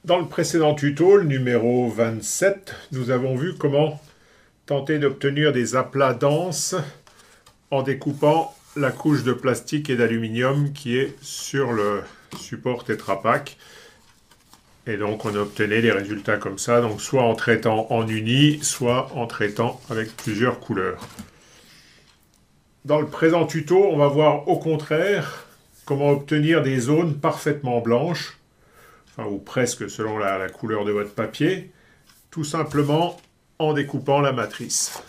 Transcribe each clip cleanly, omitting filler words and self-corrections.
Dans le précédent tuto, le numéro 27, nous avons vu comment tenter d'obtenir des aplats denses en découpant la couche de plastique et d'aluminium qui est sur le support Tetra Pak. Et donc on obtenait des résultats comme ça, donc soit en traitant en uni, soit en traitant avec plusieurs couleurs. Dans le présent tuto, on va voir au contraire comment obtenir des zones parfaitement blanches, enfin, ou presque selon la couleur de votre papier, tout simplement en découpant la matrice.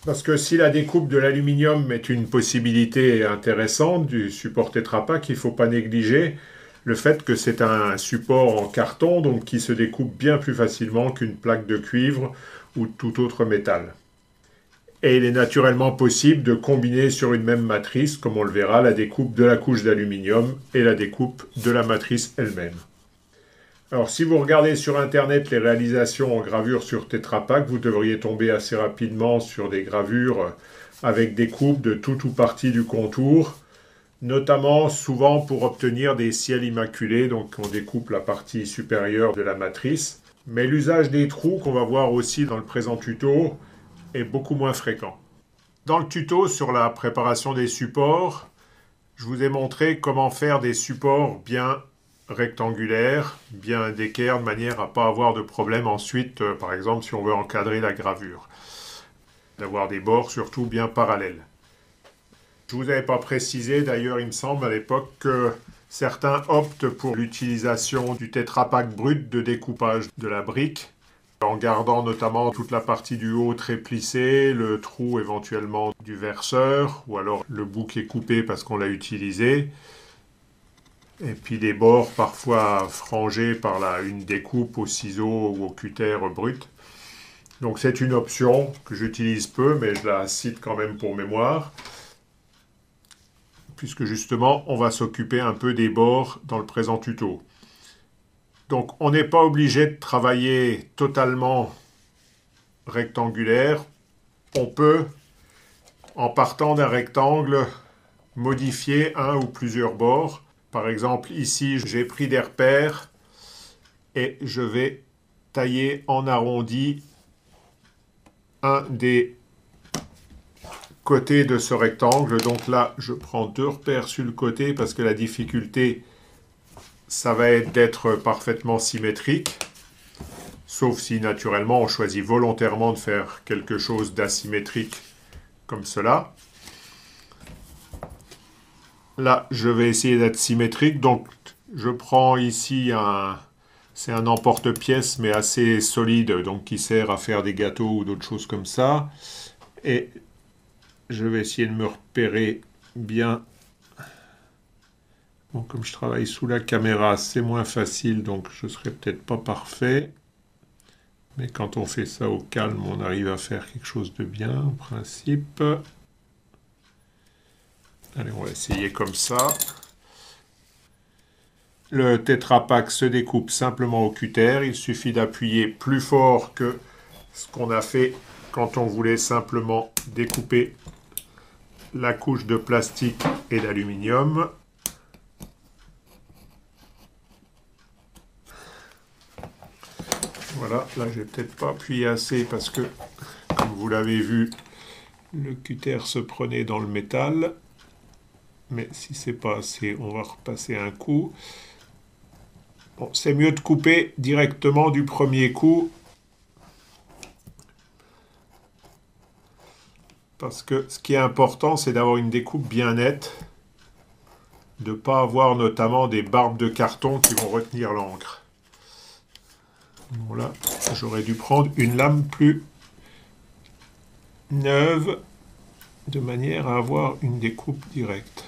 Parce que si la découpe de l'aluminium est une possibilité intéressante du support Tetra Pak, il ne faut pas négliger le fait que c'est un support en carton, donc qui se découpe bien plus facilement qu'une plaque de cuivre ou tout autre métal. Et il est naturellement possible de combiner sur une même matrice, comme on le verra, la découpe de la couche d'aluminium et la découpe de la matrice elle-même. Alors si vous regardez sur internet les réalisations en gravure sur Tetra Pak, vous devriez tomber assez rapidement sur des gravures avec des coupes de tout ou partie du contour, notamment souvent pour obtenir des ciels immaculés, donc on découpe la partie supérieure de la matrice. Mais l'usage des trous qu'on va voir aussi dans le présent tuto est beaucoup moins fréquent. Dans le tuto sur la préparation des supports, je vous ai montré comment faire des supports bien rectangulaires, bien d'équerre, de manière à ne pas avoir de problème ensuite, par exemple si on veut encadrer la gravure. D'avoir des bords surtout bien parallèles. Je ne vous avais pas précisé, d'ailleurs il me semble à l'époque que certains optent pour l'utilisation du Tetra Pak brut de découpage de la brique, en gardant notamment toute la partie du haut très plissée, le trou éventuellement du verseur, ou alors le bout qui est coupé parce qu'on l'a utilisé, et puis des bords parfois frangés par une découpe au ciseau ou au cutter brut. Donc c'est une option que j'utilise peu, mais je la cite quand même pour mémoire, puisque justement on va s'occuper un peu des bords dans le présent tuto. Donc on n'est pas obligé de travailler totalement rectangulaire. On peut, en partant d'un rectangle, modifier un ou plusieurs bords. Par exemple, ici, j'ai pris des repères et je vais tailler en arrondi un des côtés de ce rectangle. Donc là, je prends deux repères sur le côté parce que la difficulté, ça va être d'être parfaitement symétrique. Sauf si, naturellement, on choisit volontairement de faire quelque chose d'asymétrique comme cela. Là, je vais essayer d'être symétrique, donc je prends ici c'est un emporte-pièce, mais assez solide, donc qui sert à faire des gâteaux ou d'autres choses comme ça. Et je vais essayer de me repérer bien. Bon, comme je travaille sous la caméra, c'est moins facile, donc je ne serai peut-être pas parfait. Mais quand on fait ça au calme, on arrive à faire quelque chose de bien, en principe. Allez, on va essayer comme ça. Le Tetra Pak se découpe simplement au cutter. Il suffit d'appuyer plus fort que ce qu'on a fait quand on voulait simplement découper la couche de plastique et d'aluminium. Voilà, là j'ai peut-être pas appuyé assez parce que, comme vous l'avez vu, le cutter se prenait dans le métal. Mais si c'est pas assez, on va repasser un coup. Bon, c'est mieux de couper directement du premier coup. Parce que ce qui est important, c'est d'avoir une découpe bien nette. De ne pas avoir notamment des barbes de carton qui vont retenir l'encre. Bon là, j'aurais dû prendre une lame plus neuve, de manière à avoir une découpe directe.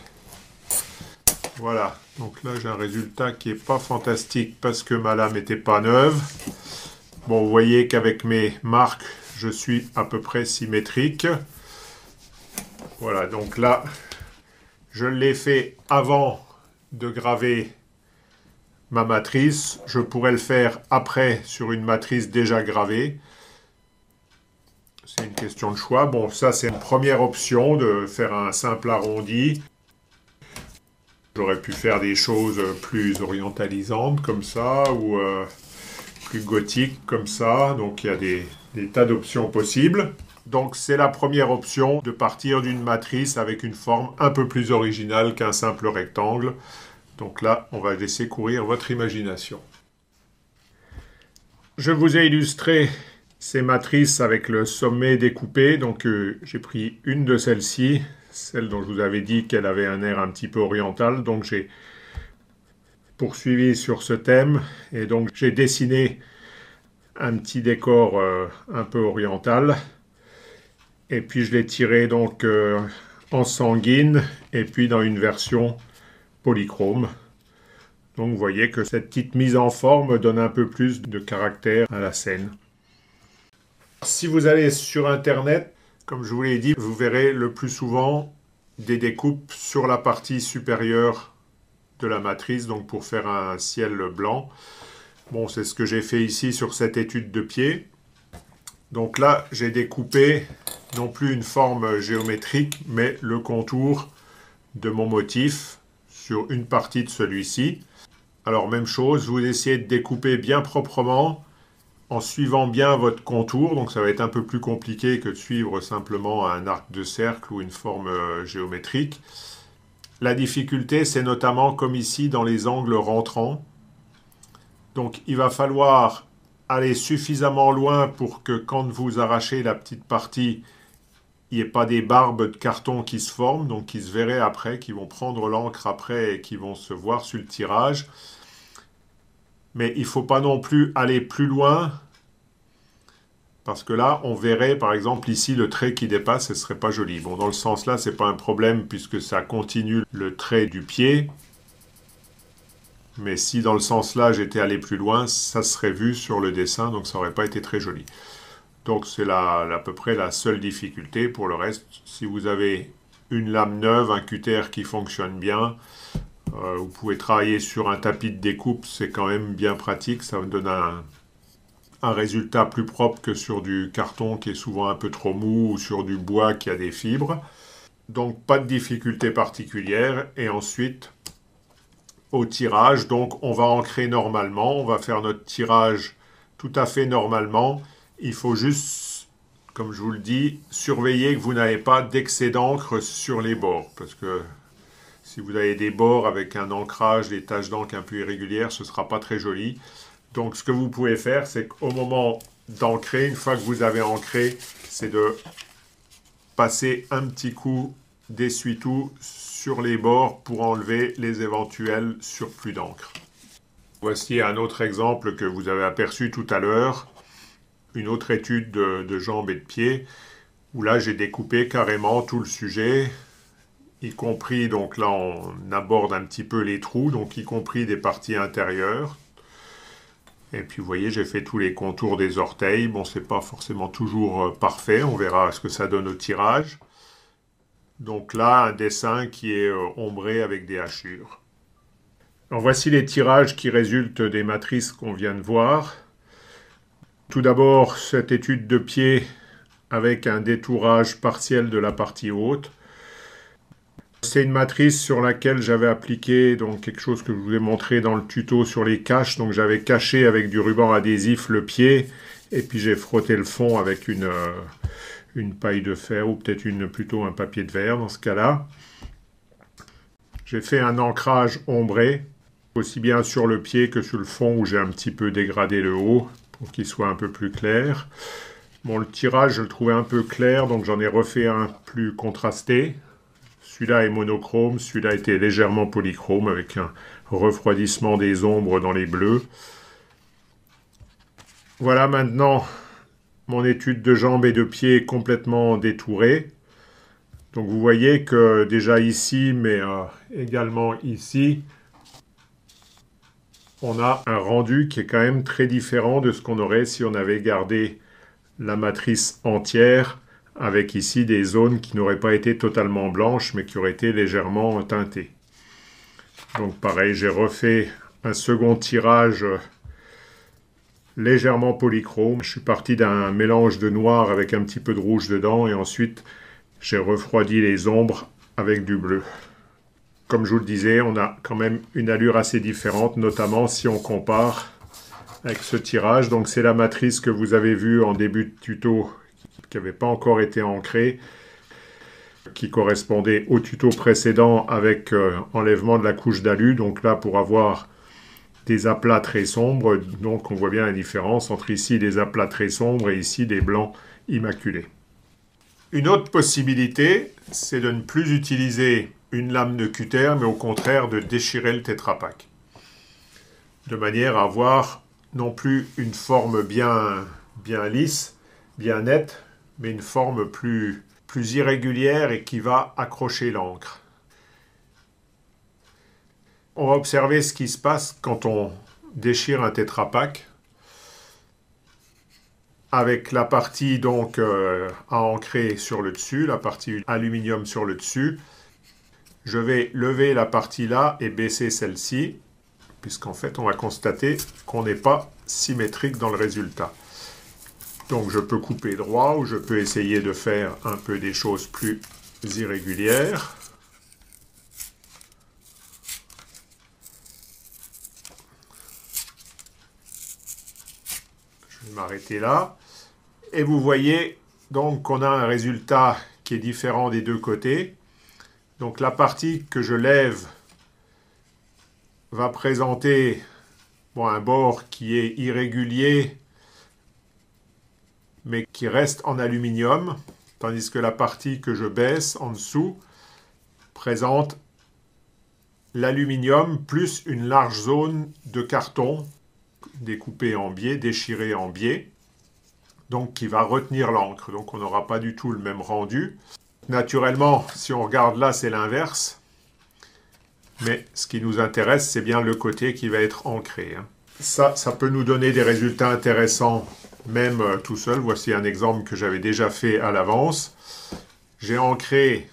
Voilà, donc là j'ai un résultat qui n'est pas fantastique parce que ma lame n'était pas neuve. Bon, vous voyez qu'avec mes marques, je suis à peu près symétrique. Voilà, donc là, je l'ai fait avant de graver ma matrice. Je pourrais le faire après sur une matrice déjà gravée. C'est une question de choix. Bon, ça c'est une première option de faire un simple arrondi. J'aurais pu faire des choses plus orientalisantes comme ça, ou plus gothiques comme ça. Donc il y a des tas d'options possibles. Donc c'est la première option, de partir d'une matrice avec une forme un peu plus originale qu'un simple rectangle. Donc là, on va laisser courir votre imagination. Je vous ai illustré ces matrices avec le sommet découpé. Donc j'ai pris une de celles-ci, celle dont je vous avais dit qu'elle avait un air un petit peu oriental. Donc j'ai poursuivi sur ce thème et donc j'ai dessiné un petit décor un peu oriental. Et puis je l'ai tiré donc en sanguine et puis dans une version polychrome. Donc vous voyez que cette petite mise en forme donne un peu plus de caractère à la scène. Si vous allez sur Internet, comme je vous l'ai dit, vous verrez le plus souvent des découpes sur la partie supérieure de la matrice, donc pour faire un ciel blanc. Bon, c'est ce que j'ai fait ici sur cette étude de pied. Donc là, j'ai découpé non plus une forme géométrique, mais le contour de mon motif sur une partie de celui-ci. Alors même chose, vous essayez de découper bien proprement en suivant bien votre contour. Donc ça va être un peu plus compliqué que de suivre simplement un arc de cercle ou une forme géométrique. La difficulté, c'est notamment comme ici dans les angles rentrants. Donc il va falloir aller suffisamment loin pour que quand vous arrachez la petite partie, il n'y ait pas des barbes de carton qui se forment, donc qui se verraient après, qui vont prendre l'encre après et qui vont se voir sur le tirage. Mais il ne faut pas non plus aller plus loin, parce que là, on verrait par exemple ici le trait qui dépasse, ce ne serait pas joli. Bon, dans le sens là, ce n'est pas un problème puisque ça continue le trait du pied. Mais si dans le sens là, j'étais allé plus loin, ça serait vu sur le dessin, donc ça n'aurait pas été très joli. Donc c'est à peu près la seule difficulté. Pour le reste, si vous avez une lame neuve, un cutter qui fonctionne bien, vous pouvez travailler sur un tapis de découpe, c'est quand même bien pratique. Ça vous donne un résultat plus propre que sur du carton qui est souvent un peu trop mou ou sur du bois qui a des fibres. Donc pas de difficulté particulière. Et ensuite, au tirage, donc on va ancrer normalement, on va faire notre tirage tout à fait normalement. Il faut juste, comme je vous le dis, surveiller que vous n'avez pas d'excès d'encre sur les bords. Parce que si vous avez des bords avec un ancrage, des taches d'encre un peu irrégulières, ce ne sera pas très joli. Donc ce que vous pouvez faire, c'est qu'au moment d'ancrer, une fois que vous avez ancré, c'est de passer un petit coup d'essuie-tout sur les bords pour enlever les éventuels surplus d'encre. Voici un autre exemple que vous avez aperçu tout à l'heure, une autre étude de jambes et de pieds, où là j'ai découpé carrément tout le sujet, y compris, donc là on aborde un petit peu les trous, donc y compris des parties intérieures. Et puis vous voyez, j'ai fait tous les contours des orteils. Bon, c'est pas forcément toujours parfait, on verra ce que ça donne au tirage. Donc là, un dessin qui est ombré avec des hachures. Alors voici les tirages qui résultent des matrices qu'on vient de voir. Tout d'abord, cette étude de pied avec un détourage partiel de la partie haute. C'est une matrice sur laquelle j'avais appliqué donc quelque chose que je vous ai montré dans le tuto sur les caches. Donc j'avais caché avec du ruban adhésif le pied et puis j'ai frotté le fond avec une paille de fer ou peut-être plutôt un papier de verre dans ce cas-là. J'ai fait un ancrage ombré, aussi bien sur le pied que sur le fond où j'ai un petit peu dégradé le haut pour qu'il soit un peu plus clair. Bon, le tirage, je le trouvais un peu clair, donc j'en ai refait un plus contrasté. Celui-là est monochrome, celui-là était légèrement polychrome avec un refroidissement des ombres dans les bleus. Voilà maintenant mon étude de jambes et de pieds complètement détourée. Donc vous voyez que déjà ici, mais également ici, on a un rendu qui est quand même très différent de ce qu'on aurait si on avait gardé la matrice entière, avec ici des zones qui n'auraient pas été totalement blanches, mais qui auraient été légèrement teintées. Donc pareil, j'ai refait un second tirage légèrement polychrome. Je suis parti d'un mélange de noir avec un petit peu de rouge dedans, et ensuite j'ai refroidi les ombres avec du bleu. comme je vous le disais, on a quand même une allure assez différente, notamment si on compare avec ce tirage. Donc c'est la matrice que vous avez vue en début de tuto, qui n'avait pas encore été ancrée, qui correspondait au tuto précédent avec enlèvement de la couche d'alu. Donc là, pour avoir des aplats très sombres, donc on voit bien la différence entre ici des aplats très sombres et ici des blancs immaculés. Une autre possibilité, c'est de ne plus utiliser une lame de cutter, mais au contraire de déchirer le Tetra Pak. De manière à avoir non plus une forme bien lisse, bien nette, mais une forme plus irrégulière et qui va accrocher l'encre. On va observer ce qui se passe quand on déchire un Tetra Pak. Avec la partie donc à ancrer sur le dessus, la partie aluminium sur le dessus. Je vais lever la partie là et baisser celle-ci, puisqu'en fait on va constater qu'on n'est pas symétrique dans le résultat. Donc je peux couper droit ou je peux essayer de faire un peu des choses plus irrégulières. Je vais m'arrêter là. Et vous voyez donc qu'on a un résultat qui est différent des deux côtés. Donc la partie que je lève va présenter un bord qui est irrégulier, mais qui reste en aluminium, tandis que la partie que je baisse en dessous présente l'aluminium plus une large zone de carton découpé en biais, déchiré en biais, donc qui va retenir l'encre. Donc on n'aura pas du tout le même rendu. Naturellement, si on regarde là, c'est l'inverse. Mais ce qui nous intéresse, c'est bien le côté qui va être ancré. Ça peut nous donner des résultats intéressants, même tout seul. Voici un exemple que j'avais déjà fait à l'avance. J'ai ancré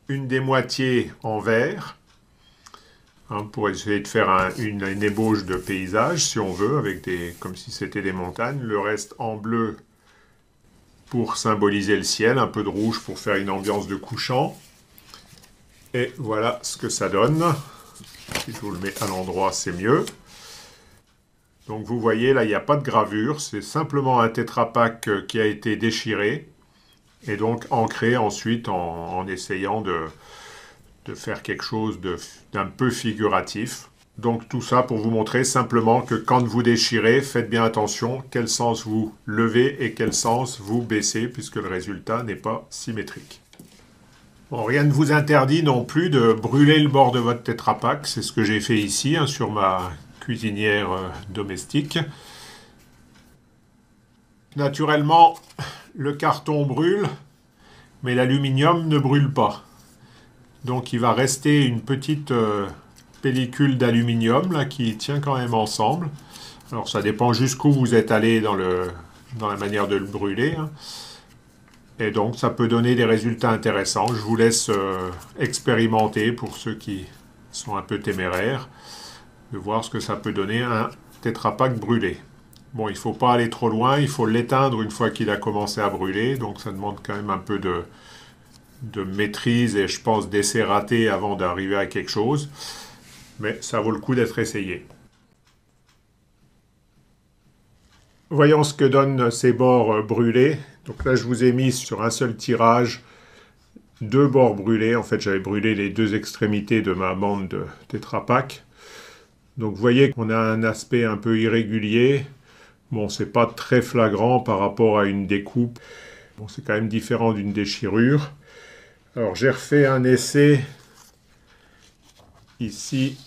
une des moitiés en vert, pour essayer de faire une ébauche de paysage, si on veut, avec comme si c'était des montagnes. Le reste en bleu pour symboliser le ciel, un peu de rouge pour faire une ambiance de couchant. Et voilà ce que ça donne. Si je vous le mets à l'endroit, c'est mieux. Donc vous voyez, là, il n'y a pas de gravure. C'est simplement un Tetra Pak qui a été déchiré et donc ancré ensuite en essayant de faire quelque chose d'un peu figuratif. Donc tout ça pour vous montrer simplement que quand vous déchirez, faites bien attention quel sens vous levez et quel sens vous baissez, puisque le résultat n'est pas symétrique. Bon, rien ne vous interdit non plus de brûler le bord de votre Tetra Pak. C'est ce que j'ai fait ici sur ma cuisinière domestique. Naturellement, le carton brûle, mais l'aluminium ne brûle pas. Donc il va rester une petite pellicule d'aluminium là qui tient quand même ensemble. Alors ça dépend jusqu'où vous êtes allé dans la manière de le brûler. Et donc ça peut donner des résultats intéressants. Je vous laisse expérimenter pour ceux qui sont un peu téméraires, de voir ce que ça peut donner un Tetra Pak brûlé. Bon, il ne faut pas aller trop loin, il faut l'éteindre une fois qu'il a commencé à brûler, donc ça demande quand même un peu de maîtrise et je pense d'essai raté avant d'arriver à quelque chose. Mais ça vaut le coup d'être essayé. Voyons ce que donnent ces bords brûlés. Donc là, je vous ai mis sur un seul tirage 2 bords brûlés. En fait, j'avais brûlé les 2 extrémités de ma bande de Tetra Pak. Donc vous voyez qu'on a un aspect un peu irrégulier. Bon, c'est pas très flagrant par rapport à une découpe. Bon, c'est quand même différent d'une déchirure. Alors j'ai refait un essai ici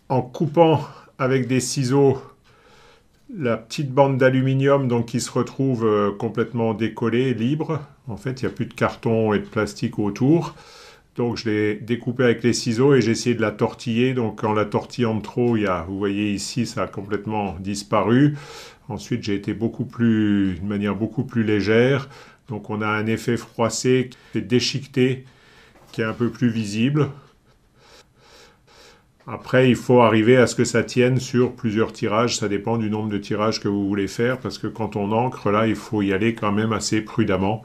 en coupant avec des ciseaux la petite bande d'aluminium donc qui se retrouve complètement décollée, libre. En fait, il n'y a plus de carton et de plastique autour. Donc je l'ai découpé avec les ciseaux et j'ai essayé de la tortiller. Donc en la tortillant de trop, vous voyez ici, ça a complètement disparu. Ensuite, j'ai été d'une manière beaucoup plus légère. Donc on a un effet froissé, déchiqueté, qui est un peu plus visible. Après, il faut arriver à ce que ça tienne sur plusieurs tirages. Ça dépend du nombre de tirages que vous voulez faire, parce que quand on ancre, là, il faut y aller quand même assez prudemment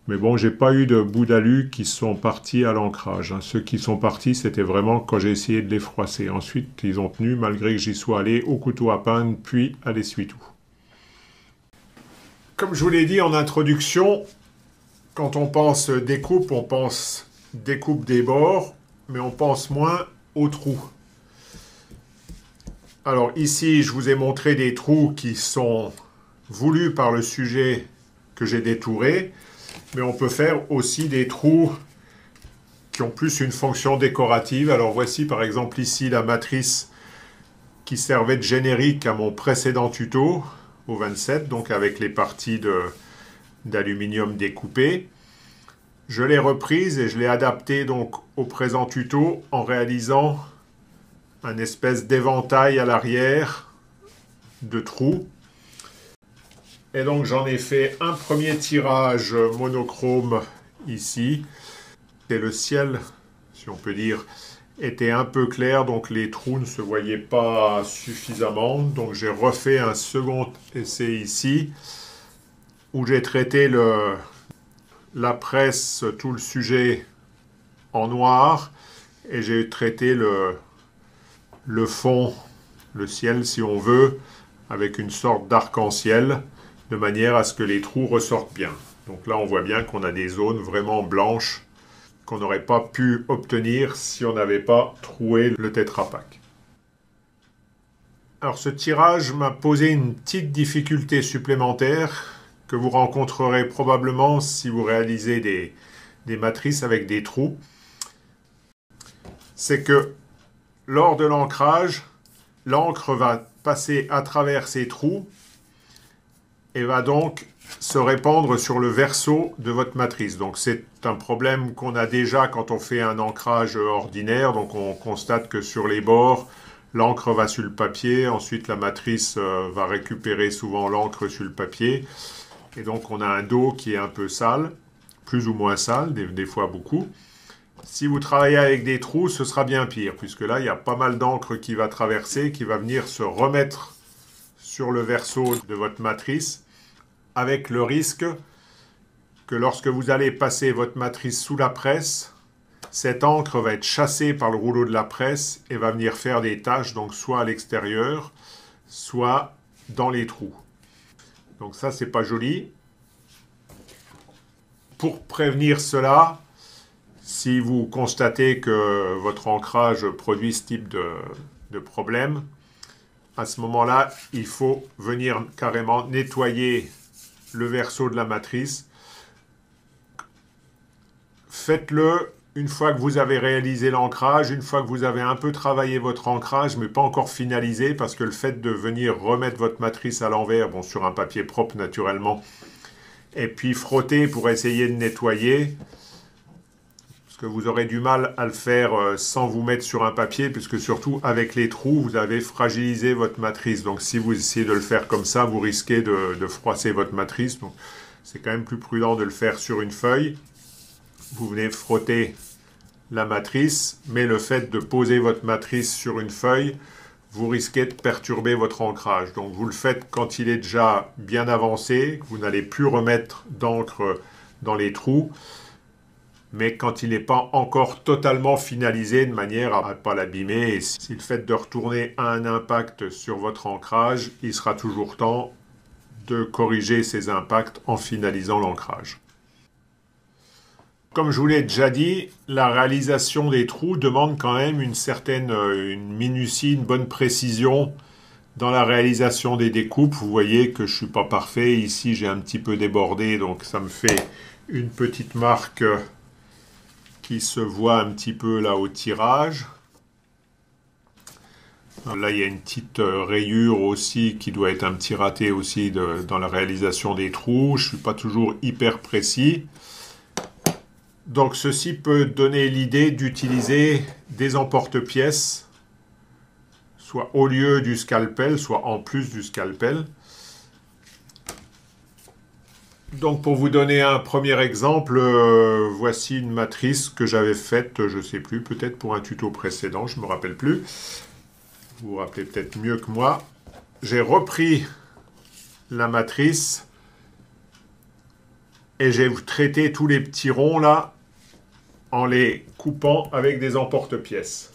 Mais bon, j'ai pas eu de bouts d'alu qui sont partis à l'ancrage, hein. Ceux qui sont partis, c'était vraiment quand j'ai essayé de les froisser. Ensuite, ils ont tenu malgré que j'y sois allé au couteau à peindre, puis à l'essuie-tout. Comme je vous l'ai dit en introduction, quand on pense découpe, on pense découpe des bords, mais on pense moins aux trous. Alors ici, je vous ai montré des trous qui sont voulus par le sujet que j'ai détouré, mais on peut faire aussi des trous qui ont plus une fonction décorative. Alors voici par exemple ici la matrice qui servait de générique à mon précédent tuto au 27, donc avec les parties d'aluminium découpées. Je l'ai reprise et je l'ai adaptée donc au présent tuto en réalisant un espèce d'éventail à l'arrière de trous. Et donc j'en ai fait un premier tirage monochrome ici. Et le ciel, si on peut dire, était un peu clair, donc les trous ne se voyaient pas suffisamment. Donc j'ai refait un second essai ici, où j'ai traité la presse, tout le sujet en noir, et j'ai traité le fond, le ciel si on veut, avec une sorte d'arc-en-ciel, de manière à ce que les trous ressortent bien. Donc là on voit bien qu'on a des zones vraiment blanches qu'on n'aurait pas pu obtenir si on n'avait pas troué le Tetra Pak. Alors ce tirage m'a posé une petite difficulté supplémentaire que vous rencontrerez probablement si vous réalisez des matrices avec des trous. C'est que lors de l'ancrage, l'encre va passer à travers ces trous et va donc se répandre sur le verso de votre matrice. Donc c'est un problème qu'on a déjà quand on fait un ancrage ordinaire. Donc on constate que sur les bords, l'encre va sur le papier. Ensuite la matrice va récupérer souvent l'encre sur le papier. Et donc on a un dos qui est un peu sale, plus ou moins sale, des fois beaucoup. Si vous travaillez avec des trous, ce sera bien pire, puisque là il y a pas mal d'encre qui va traverser, qui va venir se remettre sur le verso de votre matrice, avec le risque que lorsque vous allez passer votre matrice sous la presse, cette encre va être chassée par le rouleau de la presse et va venir faire des taches, donc soit à l'extérieur, soit dans les trous. Donc ça, c'est pas joli. Pour prévenir cela, si vous constatez que votre ancrage produit ce type de problème, à ce moment-là, il faut venir carrément nettoyer le verso de la matrice. Faites-le une fois que vous avez réalisé l'ancrage, une fois que vous avez un peu travaillé votre ancrage, mais pas encore finalisé, parce que le fait de venir remettre votre matrice à l'envers, bon, sur un papier propre naturellement, et puis frotter pour essayer de nettoyer, parce que vous aurez du mal à le faire sans vous mettre sur un papier, puisque surtout avec les trous, vous avez fragilisé votre matrice. Donc si vous essayez de le faire comme ça, vous risquez de froisser votre matrice. Donc c'est quand même plus prudent de le faire sur une feuille. Vous venez frotter la matrice, mais le fait de poser votre matrice sur une feuille, vous risquez de perturber votre ancrage. Donc vous le faites quand il est déjà bien avancé, que vous n'allez plus remettre d'encre dans les trous, mais quand il n'est pas encore totalement finalisé, de manière à ne pas l'abîmer. Et si le fait de retourner a un impact sur votre ancrage, il sera toujours temps de corriger ces impacts en finalisant l'ancrage. Comme je vous l'ai déjà dit, la réalisation des trous demande quand même une minutie, une bonne précision dans la réalisation des découpes. Vous voyez que je ne suis pas parfait. Ici, j'ai un petit peu débordé, donc ça me fait une petite marque qui se voit un petit peu là au tirage. Là, il y a une petite rayure aussi qui doit être un petit raté aussi dans la réalisation des trous. Je ne suis pas toujours hyper précis. Donc ceci peut donner l'idée d'utiliser des emporte-pièces, soit au lieu du scalpel, soit en plus du scalpel. Donc pour vous donner un premier exemple, voici une matrice que j'avais faite, je ne sais plus, peut-être pour un tuto précédent, je ne me rappelle plus. Vous vous rappelez peut-être mieux que moi. J'ai repris la matrice Et j'ai traité tous les petits ronds là en les coupant avec des emporte-pièces.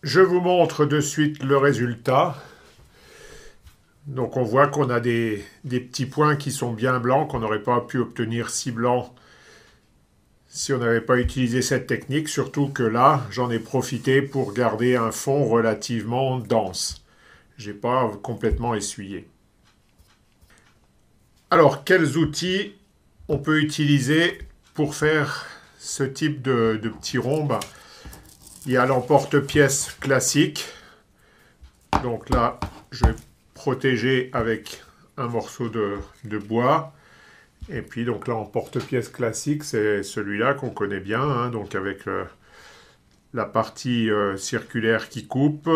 Je vous montre de suite le résultat. Donc on voit qu'on a des petits points qui sont bien blancs, qu'on n'aurait pas pu obtenir si blancs si on n'avait pas utilisé cette technique, surtout que là, j'en ai profité pour garder un fond relativement dense. Je n'ai pas complètement essuyé. Alors, quels outils on peut utiliser pour faire ce type de petits ronds? Il y a l'emporte-pièce classique. Donc là, je vais protéger avec un morceau de bois. Et puis donc là, en porte-pièce classique, c'est celui-là qu'on connaît bien, hein, donc avec la partie circulaire qui coupe,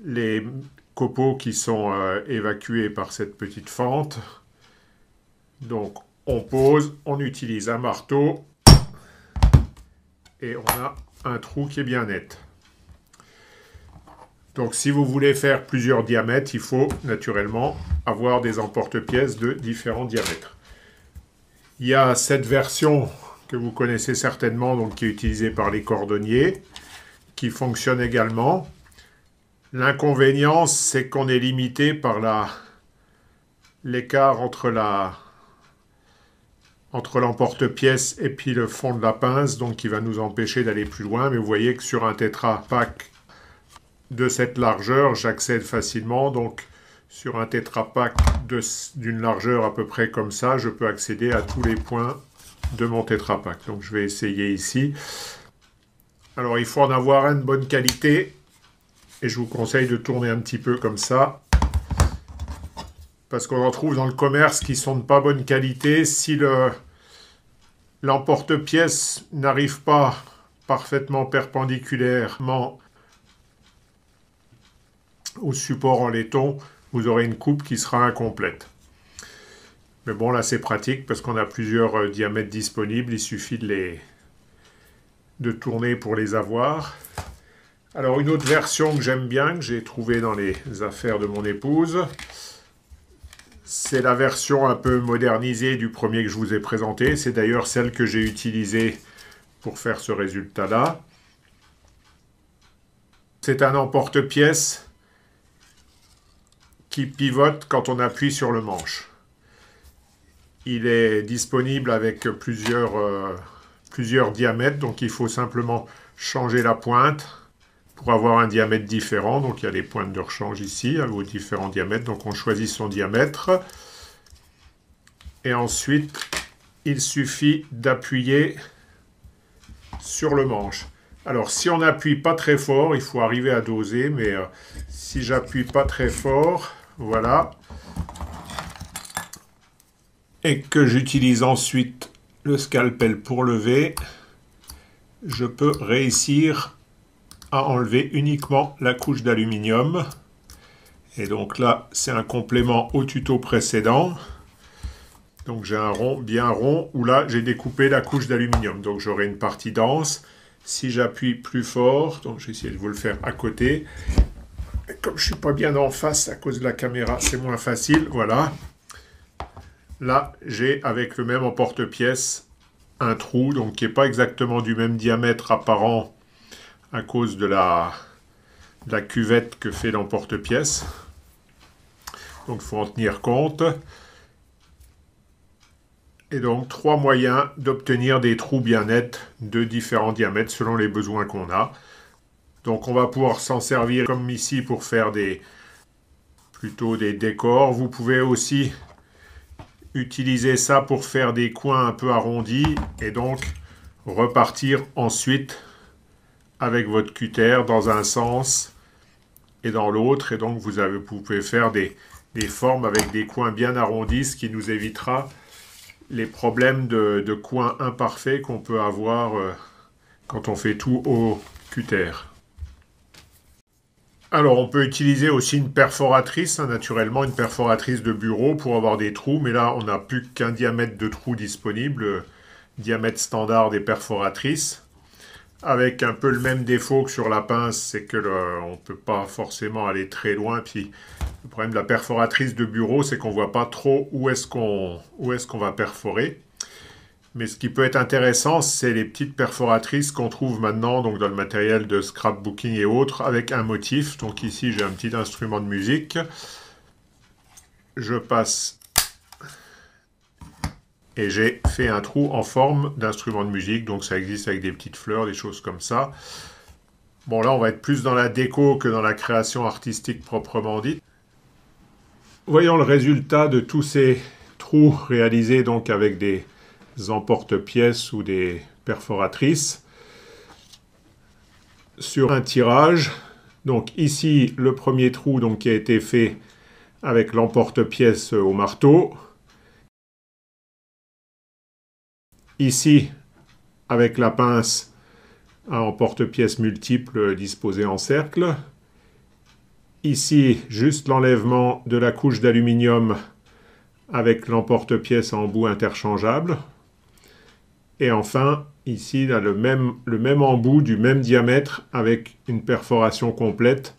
les copeaux qui sont évacués par cette petite fente. Donc on pose, on utilise un marteau et on a un trou qui est bien net. Donc si vous voulez faire plusieurs diamètres, il faut naturellement avoir des emporte-pièces de différents diamètres. Il y a cette version que vous connaissez certainement, donc qui est utilisée par les cordonniers, qui fonctionne également. L'inconvénient, c'est qu'on est limité par l'écart entre l'emporte-pièce et puis le fond de la pince, donc qui va nous empêcher d'aller plus loin. Mais vous voyez que sur un Tetra Pak de cette largeur, j'accède facilement. Donc sur un Tetra Pak d'une largeur à peu près comme ça, je peux accéder à tous les points de mon Tetra Pak. Donc je vais essayer ici. Alors il faut en avoir un de bonne qualité. Et je vous conseille de tourner un petit peu comme ça. Parce qu'on en trouve dans le commerce qui sont de pas bonne qualité. Si l'emporte-pièce n'arrive pas parfaitement perpendiculairement au support en laiton, vous aurez une coupe qui sera incomplète. Mais bon, là c'est pratique parce qu'on a plusieurs diamètres disponibles. Il suffit de tourner pour les avoir. Alors une autre version que j'aime bien, que j'ai trouvée dans les affaires de mon épouse, c'est la version un peu modernisée du premier que je vous ai présenté. C'est d'ailleurs celle que j'ai utilisée pour faire ce résultat-là. C'est un emporte-pièce qui pivote quand on appuie sur le manche. Il est disponible avec plusieurs diamètres, donc il faut simplement changer la pointe pour avoir un diamètre différent. Donc il y a les pointes de rechange ici, à vos différents diamètres. Donc on choisit son diamètre. Et ensuite, il suffit d'appuyer sur le manche. Alors si on n'appuie pas très fort, il faut arriver à doser, mais si j'appuie pas très fort, voilà, et que j'utilise ensuite le scalpel pour lever, je peux réussir à enlever uniquement la couche d'aluminium. Et donc là, c'est un complément au tuto précédent. Donc j'ai un rond bien rond où là, j'ai découpé la couche d'aluminium. Donc j'aurai une partie dense. Si j'appuie plus fort, donc je vais essayer de vous le faire à côté. Et comme je ne suis pas bien en face à cause de la caméra, c'est moins facile. Voilà. Là, j'ai avec le même emporte-pièce un trou, donc qui n'est pas exactement du même diamètre apparent à cause de la cuvette que fait l'emporte-pièce. Donc il faut en tenir compte. Et donc, 3 moyens d'obtenir des trous bien nets de différents diamètres selon les besoins qu'on a. Donc, on va pouvoir s'en servir comme ici pour faire plutôt des décors. Vous pouvez aussi utiliser ça pour faire des coins un peu arrondis et donc repartir ensuite avec votre cutter dans un sens et dans l'autre. Et donc, vous pouvez faire des formes avec des coins bien arrondis, ce qui nous évitera les problèmes de coins imparfaits qu'on peut avoir quand on fait tout au cutter. Alors on peut utiliser aussi une perforatrice, hein, naturellement une perforatrice de bureau pour avoir des trous, mais là on n'a plus qu'un diamètre de trou disponible, diamètre standard des perforatrices. avec un peu le même défaut que sur la pince, c'est que on ne peut pas forcément aller très loin. Puis le problème de la perforatrice de bureau, c'est qu'on ne voit pas trop où est-ce qu'on va perforer. Mais ce qui peut être intéressant, c'est les petites perforatrices qu'on trouve maintenant donc dans le matériel de scrapbooking et autres, avec un motif. Donc ici, j'ai un petit instrument de musique. Je passe et j'ai fait un trou en forme d'instrument de musique. Donc ça existe avec des petites fleurs, des choses comme ça. Bon, là, on va être plus dans la déco que dans la création artistique proprement dite. Voyons le résultat de tous ces trous réalisés donc avec des emporte-pièces ou des perforatrices sur un tirage. Donc ici, le premier trou donc, qui a été fait avec l'emporte-pièce au marteau. Ici, avec la pince à emporte-pièces multiples disposées en cercle. Ici, juste l'enlèvement de la couche d'aluminium avec l'emporte-pièces en bout interchangeable. Et enfin, ici, là, le même embout du même diamètre avec une perforation complète.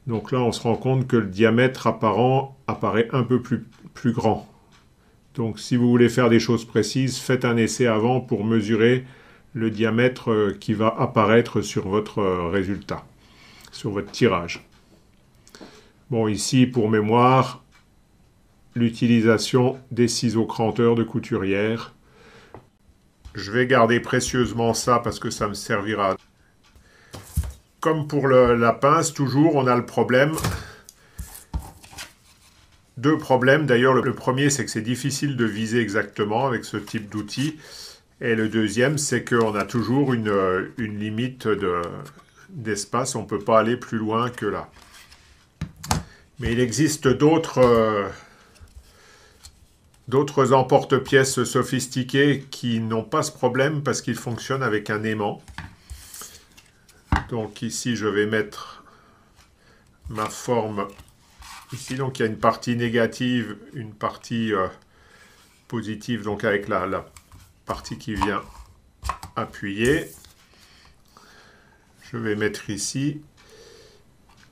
Donc là, on se rend compte que le diamètre apparent apparaît un peu plus grand. Donc si vous voulez faire des choses précises, faites un essai avant pour mesurer le diamètre qui va apparaître sur votre résultat, sur votre tirage. Bon, ici, pour mémoire, l'utilisation des ciseaux cranteurs de couturière. Je vais garder précieusement ça parce que ça me servira. Comme pour la pince, toujours, on a le problème. Deux problèmes. D'ailleurs, le premier, c'est que c'est difficile de viser exactement avec ce type d'outil. Et le deuxième, c'est qu'on a toujours une limite d'espace. On ne peut pas aller plus loin que là. Mais il existe d'autres emporte-pièces sophistiqués qui n'ont pas ce problème parce qu'ils fonctionnent avec un aimant. Donc ici, je vais mettre ma forme ici. Donc il y a une partie négative, une partie positive, donc avec la partie qui vient appuyer. Je vais mettre ici.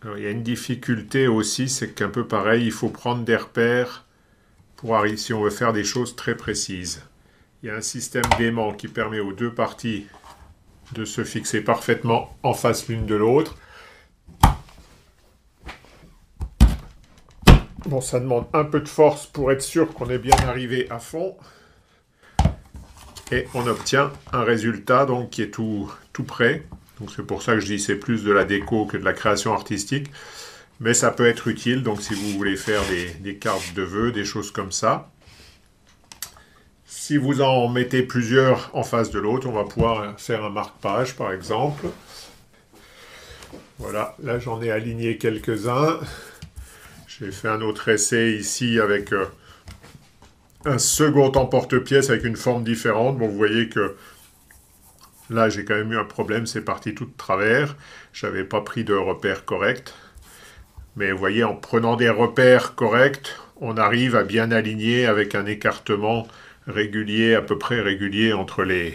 Alors, il y a une difficulté aussi, c'est qu'un peu pareil, il faut prendre des repères pour arriver, si on veut faire des choses très précises. Il y a un système d'aimant qui permet aux deux parties de se fixer parfaitement en face l'une de l'autre. Bon, ça demande un peu de force pour être sûr qu'on est bien arrivé à fond. Et on obtient un résultat donc, qui est tout prêt. Donc c'est pour ça que je dis c'est plus de la déco que de la création artistique. Mais ça peut être utile, donc si vous voulez faire des cartes de vœux, des choses comme ça. Si vous en mettez plusieurs en face de l'autre, on va pouvoir faire un marque-page par exemple. Voilà, là j'en ai aligné quelques-uns. J'ai fait un autre essai ici avec un second emporte-pièce avec une forme différente. Bon, vous voyez que là j'ai quand même eu un problème, c'est parti tout de travers. Je n'avais pas pris de repères corrects. Mais vous voyez, en prenant des repères corrects, on arrive à bien aligner avec un écartement régulier, à peu près régulier entre les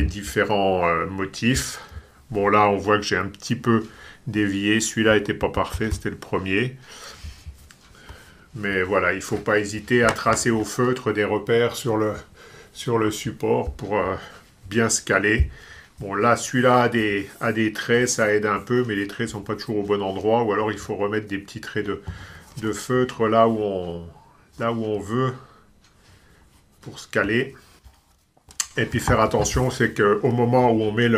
différents motifs. Bon, là, on voit que j'ai un petit peu dévié. Celui-là n'était pas parfait, c'était le premier. Mais voilà, il ne faut pas hésiter à tracer au feutre des repères sur le support pour bien se caler. Bon, là, celui-là a des traits, ça aide un peu, mais les traits ne sont pas toujours au bon endroit. Ou alors, il faut remettre des petits traits de feutre là où on veut pour se caler. Et puis, faire attention, c'est qu'au moment où on met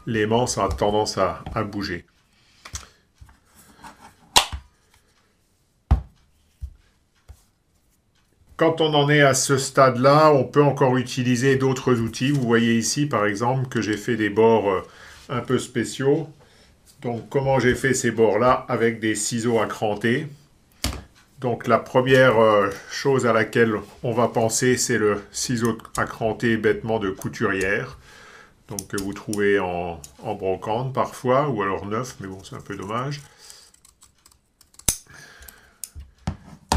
l'aimant, ça a tendance à bouger. Quand on en est à ce stade-là, on peut encore utiliser d'autres outils. Vous voyez ici, par exemple, que j'ai fait des bords un peu spéciaux. Donc, comment j'ai fait ces bords-là? Avec des ciseaux à cranter. Donc, la première chose à laquelle on va penser, c'est le ciseau à cranter bêtement de couturière. Donc, que vous trouvez en brocante parfois, ou alors neuf, mais bon, c'est un peu dommage.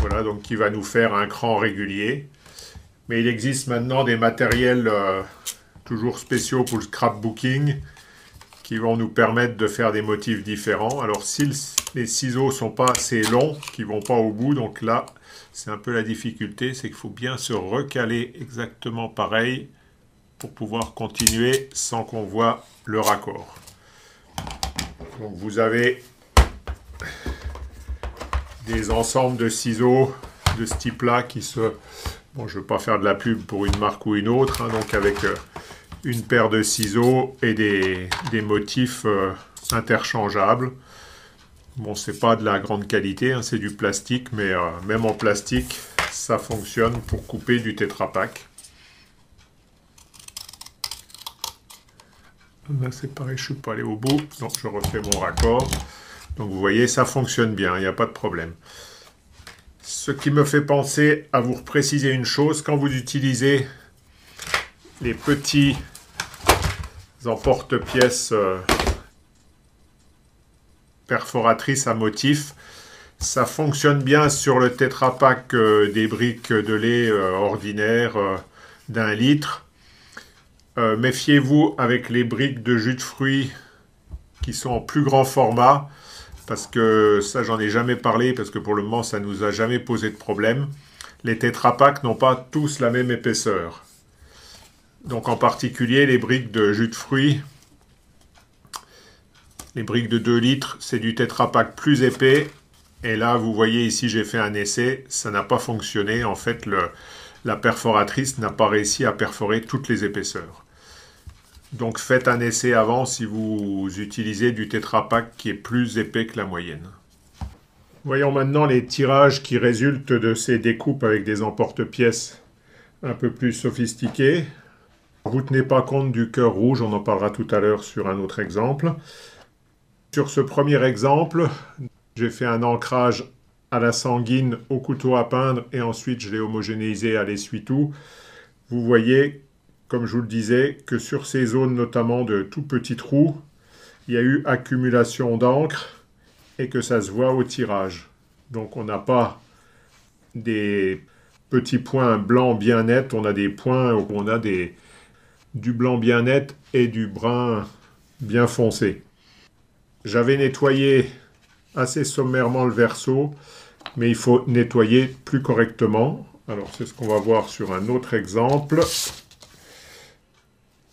Voilà, donc qui va nous faire un cran régulier. Mais il existe maintenant des matériels toujours spéciaux pour le scrapbooking, qui vont nous permettre de faire des motifs différents. Alors si les ciseaux sont pas assez longs, qui vont pas au bout, donc là c'est un peu la difficulté, c'est qu'il faut bien se recaler exactement pareil pour pouvoir continuer sans qu'on voit le raccord. Donc vous avez des ensembles de ciseaux de ce type-là qui se... Bon, je ne veux pas faire de la pub pour une marque ou une autre, hein, donc avec une paire de ciseaux et des motifs interchangeables. Bon, c'est pas de la grande qualité, hein, c'est du plastique, mais même en plastique, ça fonctionne pour couper du Tetra Pak. Là, c'est pareil, je ne suis pas allé au bout, donc je refais mon raccord. Donc vous voyez, ça fonctionne bien, il n'y a pas de problème. Ce qui me fait penser à vous préciser une chose, quand vous utilisez les petits emporte-pièces perforatrices à motif, ça fonctionne bien sur le Tetra Pak des briques de lait ordinaires d'1 litre. Méfiez-vous avec les briques de jus de fruits qui sont en plus grand format, parce que ça j'en ai jamais parlé, parce que pour le moment ça nous a jamais posé de problème. Les Tetra Pak n'ont pas tous la même épaisseur. Donc en particulier les briques de jus de fruits, les briques de 2 litres, c'est du Tetra Pak plus épais. Et là vous voyez ici j'ai fait un essai, ça n'a pas fonctionné. En fait la perforatrice n'a pas réussi à perforer toutes les épaisseurs. Donc faites un essai avant si vous utilisez du Tetra Pak qui est plus épais que la moyenne. Voyons maintenant les tirages qui résultent de ces découpes avec des emporte-pièces un peu plus sophistiqués. Vous ne tenez pas compte du cœur rouge, on en parlera tout à l'heure sur un autre exemple. Sur ce premier exemple, j'ai fait un ancrage à la sanguine au couteau à peindre et ensuite je l'ai homogénéisé à l'essuie-tout. Vous voyez, comme je vous le disais, que sur ces zones notamment de tout petits trous, il y a eu accumulation d'encre et que ça se voit au tirage. Donc on n'a pas des petits points blancs bien nets, on a des points où on a du blanc bien net et du brun bien foncé. J'avais nettoyé assez sommairement le verso, mais il faut nettoyer plus correctement. Alors c'est ce qu'on va voir sur un autre exemple.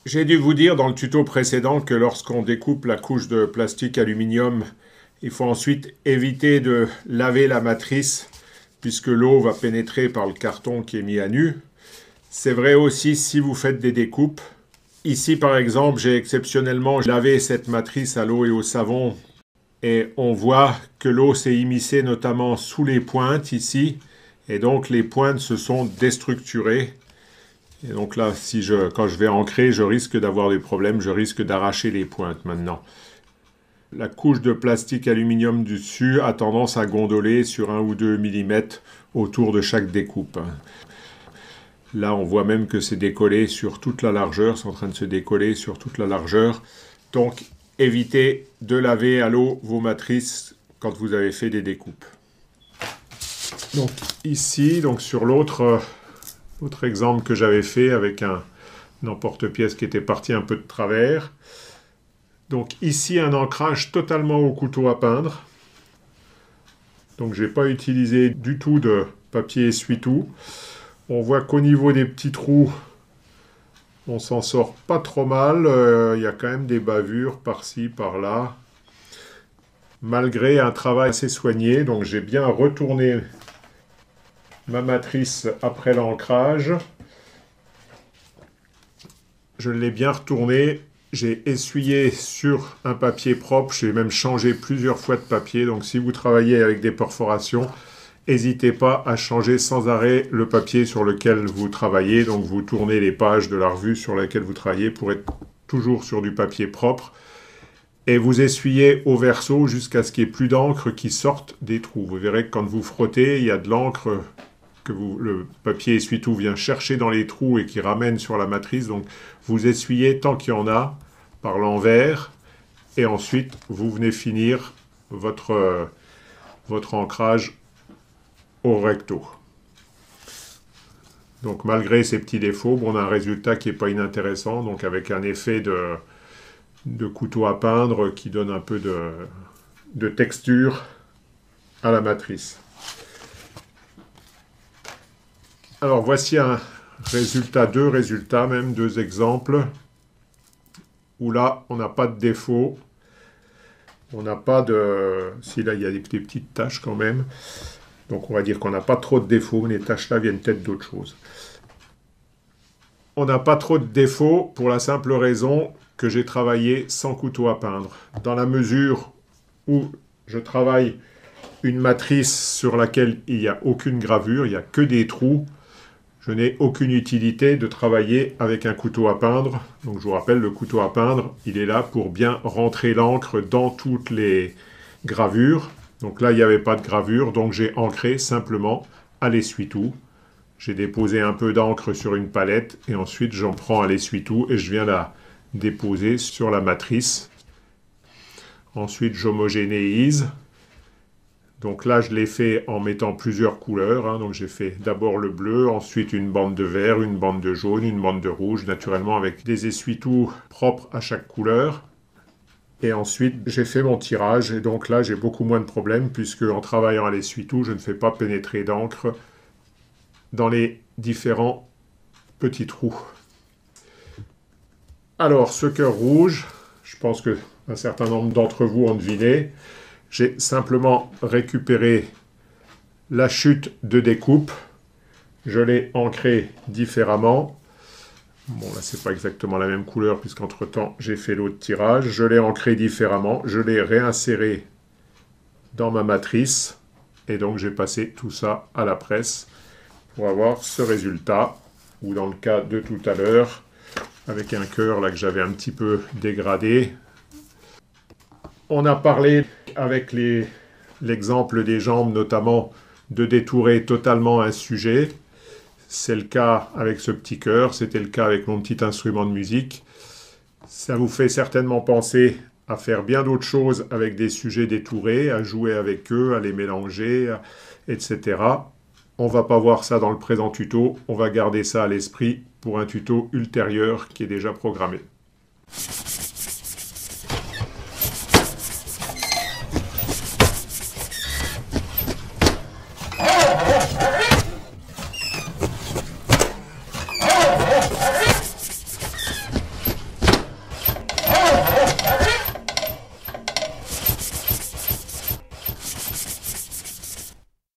J'ai dû vous dire dans le tuto précédent que lorsqu'on découpe la couche de plastique aluminium, il faut ensuite éviter de laver la matrice puisque l'eau va pénétrer par le carton qui est mis à nu. C'est vrai aussi si vous faites des découpes. Ici par exemple, j'ai exceptionnellement lavé cette matrice à l'eau et au savon et on voit que l'eau s'est immiscée notamment sous les pointes ici et donc les pointes se sont déstructurées. Et donc là, quand je vais ancrer, je risque d'avoir des problèmes, je risque d'arracher les pointes maintenant. La couche de plastique aluminium du dessus a tendance à gondoler sur 1 ou 2 mm autour de chaque découpe. Là, on voit même que c'est décollé sur toute la largeur, c'est en train de se décoller sur toute la largeur. Donc, évitez de laver à l'eau vos matrices quand vous avez fait des découpes. Donc ici, sur l'autre exemple que j'avais fait avec un emporte-pièce qui était parti un peu de travers. Donc ici, un ancrage totalement au couteau à peindre. Donc je n'ai pas utilisé du tout de papier essuie-tout. On voit qu'au niveau des petits trous, on s'en sort pas trop mal. Il y a quand même des bavures par-ci, par-là. Malgré un travail assez soigné. Donc j'ai bien retourné ma matrice après l'ancrage. Je l'ai bien retournée. J'ai essuyé sur un papier propre. J'ai même changé plusieurs fois de papier. Donc si vous travaillez avec des perforations, n'hésitez pas à changer sans arrêt le papier sur lequel vous travaillez. Donc vous tournez les pages de la revue sur laquelle vous travaillez pour être toujours sur du papier propre. Et vous essuyez au verso jusqu'à ce qu'il n'y ait plus d'encre qui sorte des trous. Vous verrez que quand vous frottez, il y a de l'encre que le papier essuie-tout vient chercher dans les trous et qui ramène sur la matrice. Donc vous essuyez tant qu'il y en a par l'envers et ensuite vous venez finir votre ancrage au recto. Donc malgré ces petits défauts, bon, on a un résultat qui n'est pas inintéressant, donc avec un effet de couteau à peindre qui donne un peu de texture à la matrice. Alors voici un résultat, deux résultats même, deux exemples, où là on n'a pas de défaut, on n'a pas de... Si là il y a des petites taches quand même, donc on va dire qu'on n'a pas trop de défauts, mais les taches là viennent peut-être d'autre chose. On n'a pas trop de défauts pour la simple raison que j'ai travaillé sans couteau à peindre. Dans la mesure où je travaille une matrice sur laquelle il n'y a aucune gravure, il n'y a que des trous, je n'ai aucune utilité de travailler avec un couteau à peindre. Donc je vous rappelle, le couteau à peindre, il est là pour bien rentrer l'encre dans toutes les gravures. Donc là, il n'y avait pas de gravure, donc j'ai ancré simplement à l'essuie-tout. J'ai déposé un peu d'encre sur une palette et ensuite j'en prends à l'essuie-tout et je viens la déposer sur la matrice. Ensuite, j'homogénéise. Donc là, je l'ai fait en mettant plusieurs couleurs. Hein. Donc j'ai fait d'abord le bleu, ensuite une bande de vert, une bande de jaune, une bande de rouge, naturellement avec des essuie-tout propres à chaque couleur. Et ensuite, j'ai fait mon tirage. Et donc là, j'ai beaucoup moins de problèmes puisque en travaillant à l'essuie-tout, je ne fais pas pénétrer d'encre dans les différents petits trous. Alors, ce cœur rouge, je pense qu'un certain nombre d'entre vous ont deviné. J'ai simplement récupéré la chute de découpe. Je l'ai ancré différemment. Bon, là, c'est pas exactement la même couleur puisqu'entre-temps, j'ai fait l'autre tirage. Je l'ai ancré différemment. Je l'ai réinséré dans ma matrice. Et donc, j'ai passé tout ça à la presse pour avoir ce résultat. Ou dans le cas de tout à l'heure, avec un cœur là que j'avais un petit peu dégradé. On a parlé avec l'exemple des jambes, notamment de détourer totalement un sujet. C'est le cas avec ce petit cœur, c'était le cas avec mon petit instrument de musique. Ça vous fait certainement penser à faire bien d'autres choses avec des sujets détourés, à jouer avec eux, à les mélanger, etc. On ne va pas voir ça dans le présent tuto, on va garder ça à l'esprit pour un tuto ultérieur qui est déjà programmé.